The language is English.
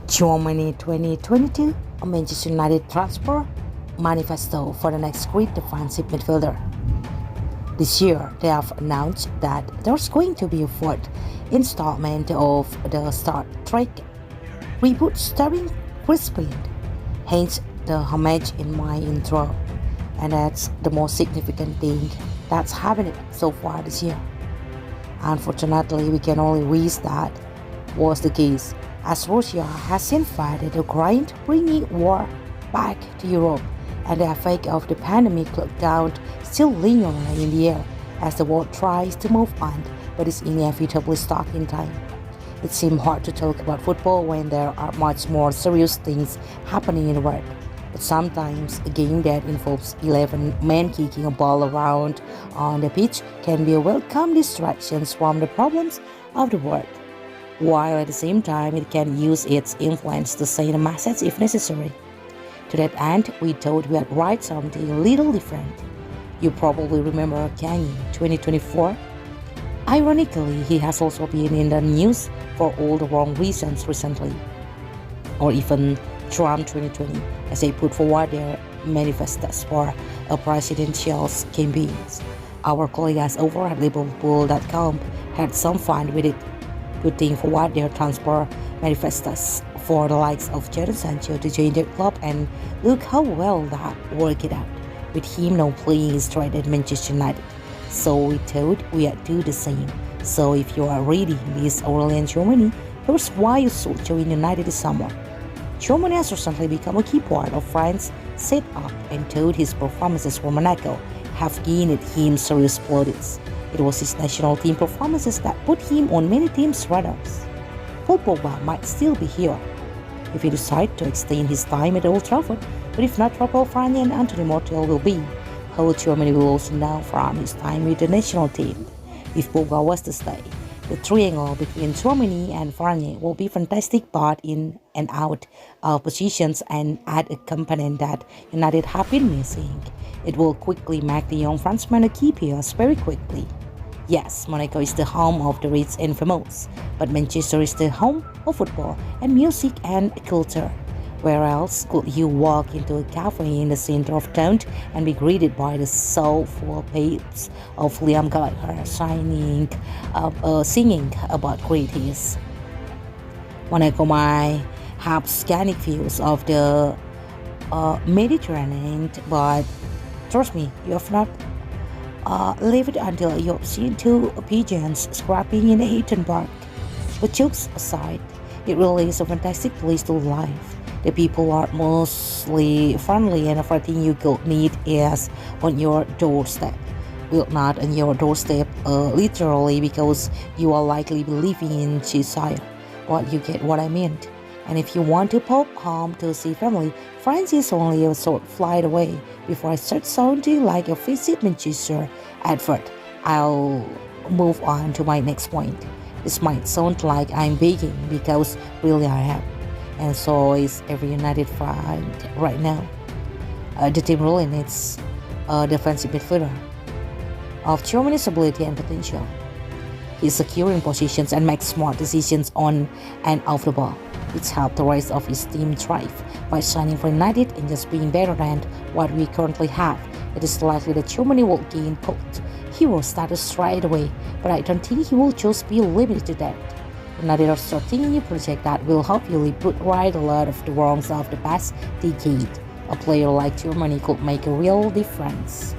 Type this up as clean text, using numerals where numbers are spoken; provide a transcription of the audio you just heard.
Tchouameni 2022, a Manchester United transfer manifesto for the next great defensive midfielder. This year, they have announced that there's going to be a fourth installment of the Star Trek reboot starring Chris Pine, hence the homage in my intro. And that's the most significant thing that's happened so far this year. Unfortunately, we can only wish that was the case, as Russia has invaded Ukraine, bringing war back to Europe, and the effect of the pandemic lockdown still lingering in the air as the world tries to move on, but is inevitably stuck in time. It seems hard to talk about football when there are much more serious things happening in the world. But sometimes a game that involves 11 men kicking a ball around on the pitch can be a welcome distraction from the problems of the world, while at the same time it can use its influence to send a message if necessary. To that end, we thought we'd write something a little different. You probably remember Kanye 2024. Ironically, he has also been in the news for all the wrong reasons recently. Or even Trump 2020, as they put forward their manifestos for a presidential campaigns. Our colleagues over at Liverpool.com had some fun with it, putting forward their transfer manifestos for the likes of Jadon Sancho to join their club, and look how well that worked out, with him now playing straight at Manchester United. So we thought we'd do the same. So if you are reading this Aurelien Tchouameni, here's why you should join United this summer. Tchouameni has recently become a key part of France's set-up, and thought his performances for Monaco have gained him serious plaudits. It was his national team performances that put him on many teams' radars. Paul Pogba might still be here if he decides to extend his time at Old Trafford, but if not, Rafael Varane and Anthony Martial will be. How Tchouameni will also know from his time with the national team. If Pogba was to stay, the triangle between Tchouameni and Varane will be fantastic, but in and out of positions, and add a component that United have been missing. It will quickly make the young Frenchman a key piece very quickly. Yes, Monaco is the home of the rich and famous, but Manchester is the home of football and music and culture. Where else could you walk into a cafe in the center of town and be greeted by the soulful peeps of Liam Gallagher singing about great hits? Monaco might have scenic views of the Mediterranean, but trust me, you have not leave it until you have seen two pigeons scrapping in Eaton Park. But jokes aside, it really is a fantastic place to live. The people are mostly friendly, and everything you could need is on your doorstep. Well, not on your doorstep literally, because you are likely be living in Cheshire, but you get what I meant. And if you want to pop home to see family, France is only a short flight away. Before I start sounding like a visit Manchester advert, I'll move on to my next point. This might sound like I'm begging, because really I am. And so is every United fan right now. The team really needs a defensive midfielder of Tchouameni's ability and potential. He's securing positions and makes smart decisions on and off the ball. It's helped the rest of his team thrive by signing for United and just being better than what we currently have. It is likely that Tchouameni will gain cult hero status straight away, but I don't think he will just be limited to that. United are starting a new project that will hopefully put right a lot of the wrongs of the past decade. A player like Tchouameni could make a real difference.